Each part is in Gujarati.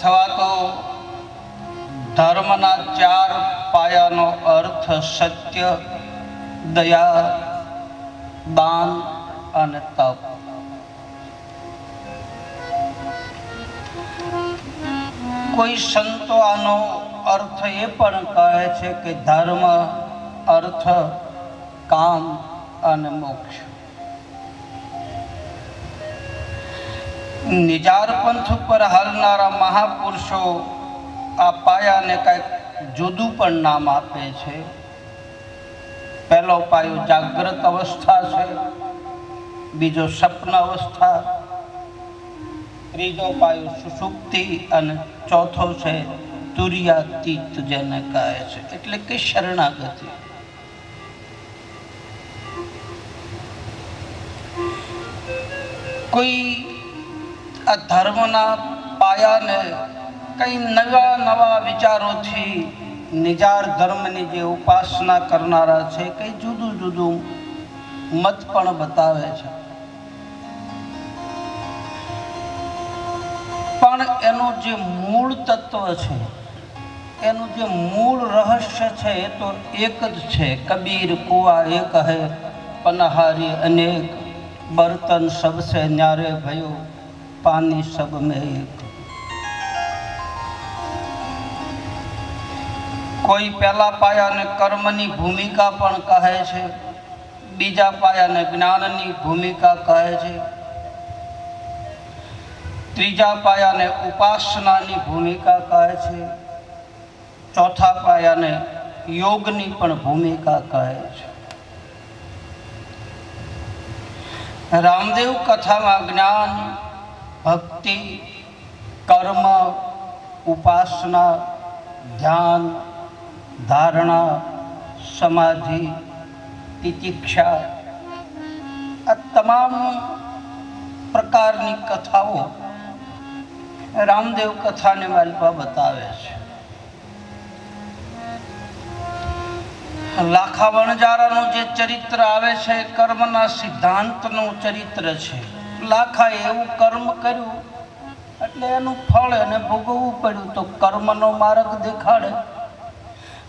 अथवा तो धर्मना 4 पायानो अर्थ सत्य, दया, दान અને તપ। કોઈ સંતો આનો અર્થ એ પણ કહે છે કે ધર્મ, અર્થ, કામ અને મોક્ષ। નિજાર પંથ પર હાલનારા મહાપુરુષો આ પાયાને કંઈક જુદું પણ નામ આપે છે। પહેલો પાયો જાગ્રત અવસ્થા છે, બીજો સ્વપ્ન અવસ્થા, ત્રીજો પાયો સુષુપ્તિ અને ચોથો છે તુર્યાતીત જેને કહે છે, એટલે કે શરણાગતિ। કોઈ આ ધર્મના પાયાને કઈ નવા નવા વિચારોથી નિજાર ધર્મની જે ઉપાસના કરનારા છે કઈ જુદું જુદું મત પણ બતાવે છે, પણ એનું જે મૂળ તત્વ છે, એનું જે મૂળ રહસ્ય છે એ તો એક જ છે। કબીર કુઆ એક હૈ પનહારી અનેક, બર્તન સબસે ન્યારે ભયો પાણી સબ મેં એક। કોઈ પહેલા પાયાને કર્મની ભૂમિકા પણ કહે છે, બીજા પાયાને જ્ઞાનની ભૂમિકા કહે છે, ત્રીજા પાયાને ઉપાસનાની ભૂમિકા કહે છે, ચોથા પાયાને યોગની પણ ભૂમિકા કહે છે। રામદેવ કથામાં જ્ઞાન, ભક્તિ, કર્મ, ઉપાસના, ધ્યાન, ધારણા, સમાધિ, તિતિક્ષા આ તમામ પ્રકારની કથાઓ રામદેવ કથાને માલિકા બતાવે છે। લાખા વણજારાનું જે ચરિત્ર આવે છે કર્મના સિદ્ધાંતનું ચરિત્ર છે। લાખાએ એવું કર્મ કર્યું એટલે એનું ફળ એને ભોગવવું પડ્યું, તો કર્મનો માર્ગ દેખાડે।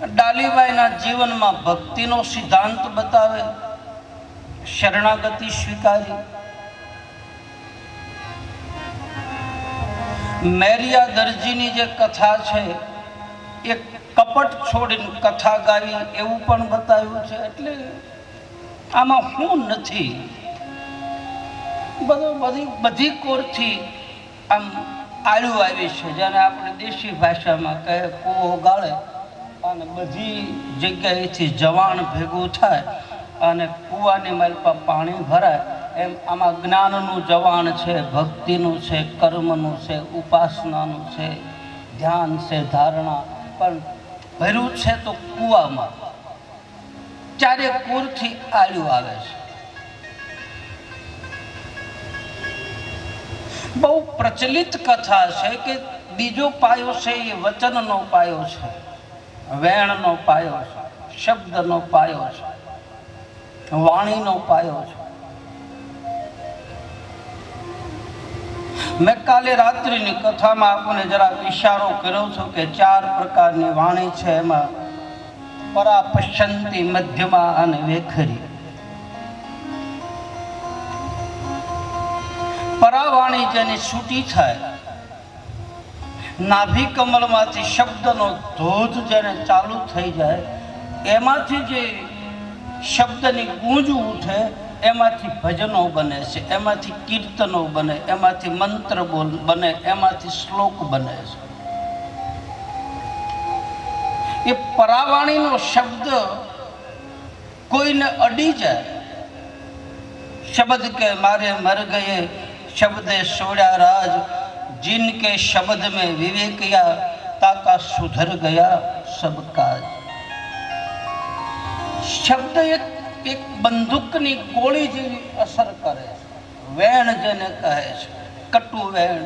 ડાલીબાઈના જીવનમાં ભક્તિનો સિદ્ધાંત બતાવે, શરણાગતિ સ્વીકારી। મેરિયા દરજીની જે કથા છે એ કપટ છોડીને કથા ગાવી એવું પણ બતાવ્યું છે। એટલે આમાં શું નથી, બધી કોરથી આમ આળું આવી છે, જેને આપણે દેશી ભાષામાં કહે કૂવો ગાળે અને બધી જગ્યાએથી જવાણ ભેગું થાય અને કૂવાની માલપા પાણી ભરાય, એમ આમાં જ્ઞાનનું જવાણ છે, ભક્તિનું છે, કર્મનું છે, ઉપાસનાનું છે, ધ્યાન છે, ધારણા પણ ભર્યું છે તો કૂવામાં ચારે કોરથી આળ્યું આવે છે। બહુ પ્રચલિત કથા છે કે બીજો પાયો છે એ વચનનો પાયો છે, વેણનો પાયો છે, શબ્દનો પાયો છે, વાણીનો પાયો છે। મેં કાલે રાત્રિની કથામાં આપણને જરાક ઈશારો કર્યો છું કે 4 પ્રકારની વાણી છે, એમાં પરા, પશ્ચંતી, મધ્યમા અને વેખરી। પરાવાણી જેની છૂટી થાય, નાભી કમળમાંથી શબ્દનો ધોધ જેને ચાલુ થઈ જાય, એમાંથી જે શબ્દની ગૂંજ ઉઠે, એમાંથી ભજનો બને છે, એમાંથી કીર્તનો બને, એમાંથી મંત્ર બને, એમાંથી શ્લોક બને છે। એ પરાવાણીનો શબ્દ કોઈને અડી જાય, शब्द के मारे मर गए शब्दे सोड़ा राज, जिनके शब्द में विवेक या ताका सुधर गया सब काज। शब्द एक बंदूकनी गोली जेवी असर करे, वेण जेने कहे छे, कटु वेण।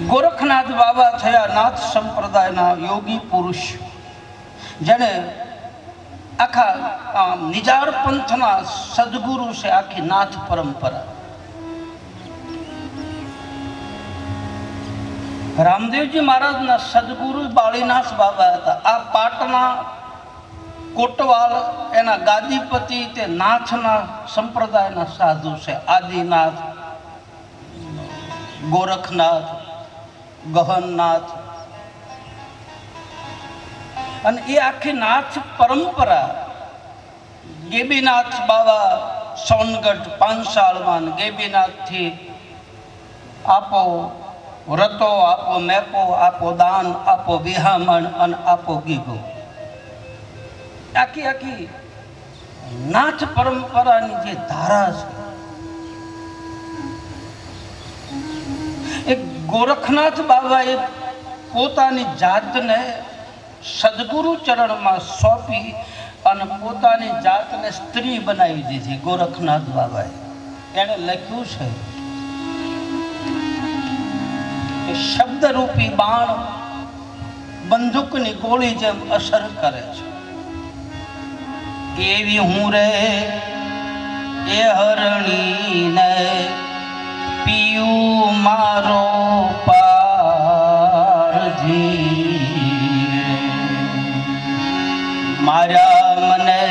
गोरखनाथ बाबा थया नाथ संप्रदायना योगी पुरुष, जेने आखा निजार पंथना सदगुरु से आखी नाथ परंपरा રામદેવજી મહારાજના સદગુરુ બાળીનાથ બાબા હતા. આ પાટના કોટવાલ એના ગાદીપતિ તે નાથના સંપ્રદાયના સાધુ છે. આદિનાથ, ગોરખનાથ, ગહનનાથ, અને એ આખી નાથ પરંપરા ગેબીનાથ બાબા સોનગઢ પાંચાળમાં, ગેબીનાથથી આપો વ્રતો, આપો મેપો, આપો દાન, આપો વિહામણ અને આપો ગીગો. આખી આખી નાથ પરંપરાની જે ધારા છે. એક ગોરખનાથ બાબાએ પોતાની જાતને સદગુરુ ચરણમાં સોંપી અને પોતાની જાતને સ્ત્રી બનાવી દીધી. ગોરખનાથ બાબાએ એણે લખ્યું છે કે શબ્દરૂપી બાણ બંદૂકની ગોળી જેમ અસર કરે છે. એવી હું રે એ હરણીને પીયું મારો પારજી, મારા મને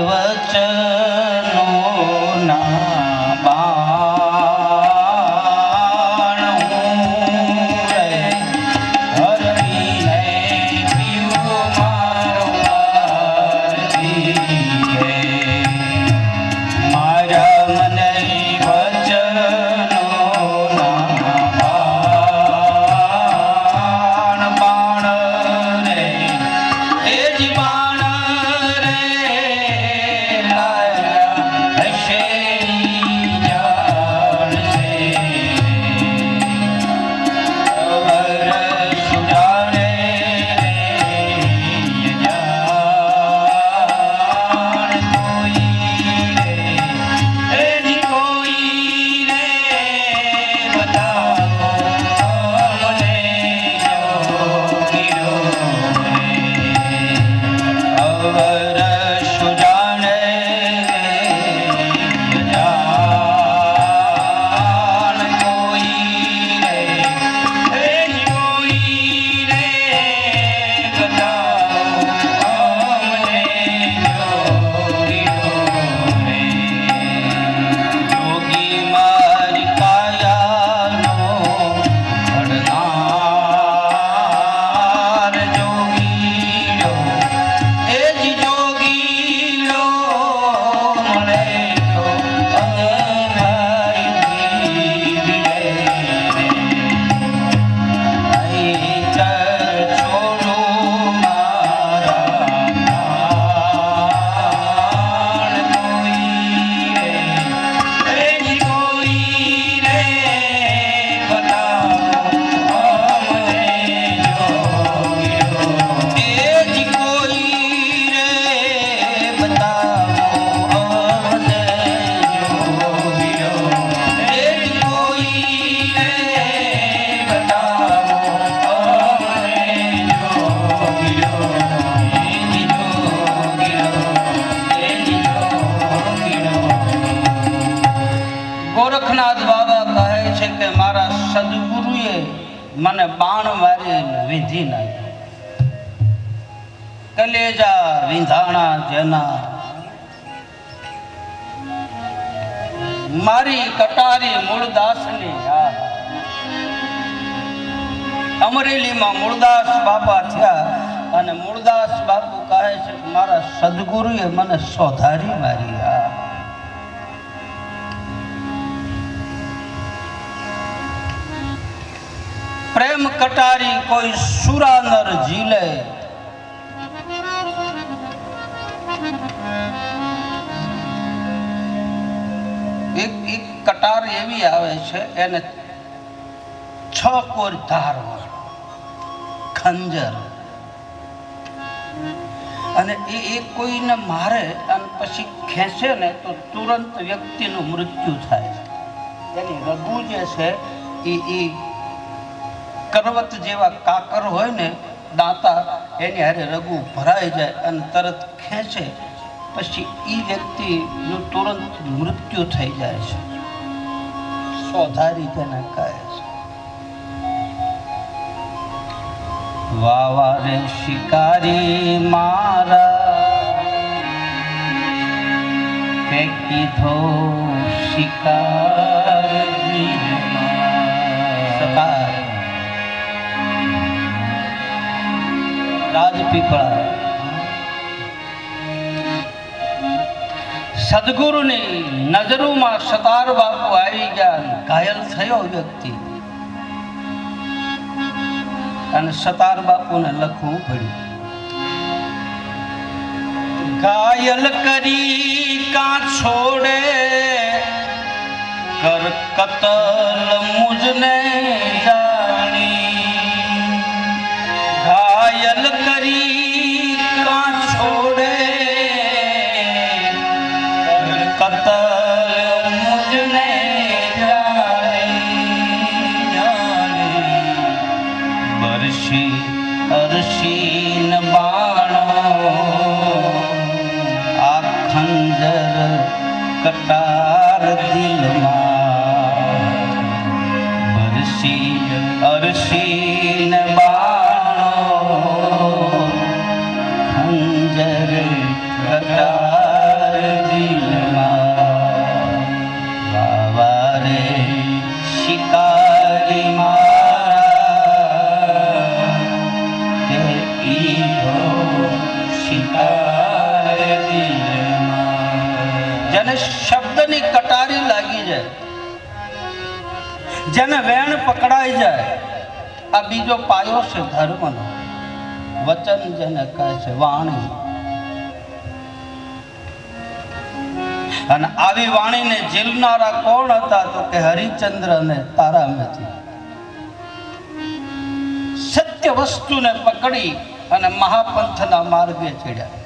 વચનો ના બાણ હું રે હરણીને પીયું મારો પારજી, મારા મને વચનો ગોરખનાથ બાબા કહે છે કે મારા સદગુરુએ મને બાણ મારી વિંધી નાખ્યો. કલેજા વિંધાણા જેના, મારી કટારી મૂળદાસની. અમરેલીમાં મૂળદાસ બાપા થયા અને મૂળદાસ બાપુ કહે છે કે મારા સદગુરુએ મને સોધારી મારી. પ્રેમ કટારી કોઈ સુરાનર ઝીલે, એક કટાર એવી આવે છે એને 6 કોર ધાર ખંજર, અને એ કોઈને મારે અને પછી ખેંચે ને તો તુરંત વ્યક્તિનું મૃત્યુ થાય. એની રઘુ જે છે એ કરવત જેવા કાકર હોય ને દાંતા, એની હારે રઘુ ભરાઈ જાય અને તરત ખેંચે પછી એ વ્યક્તિનું તુરંત મૃત્યુ થઈ જાય છે. સોધારી તેને કહે છે. વાવા રે શિકારી મારા તે કીધો શિકાર રાજપીપળા સદગુરુની નજરોમાં સતાર બાપુ આવી ગયા. ઘાયલ થયો વ્યક્તિ અને સતાર બાપુને લખવું પડ્યું. ઘાયલ કરી કા છોડે કર કતલ મુજને જાણી. ઘાયલ કરી કા છોડે કતલ મુજને જાણી. બરસી અરસીન બાણો આ ખંજર કટાર દિલમાં. બરસી અરસીન બાણો ખંજર કટાર દિલમાં. વાવા રે શિકારી મારા તે ઈહો શિકાર દિલમાં. જેને શબ્દની કટારી લાગી જાય, જેને વેણ પકડાઈ જાય, આ બીજો પાયો છે ધર્મનો. વચન જેને કહે છે વાણી. અને આવી વાણીને ઝીલનારા કોણ હતા? તો કે હરિચંદ્ર અને તારામતી. સત્ય વસ્તુને પકડી અને મહાપંથના માર્ગે ચડ્યા.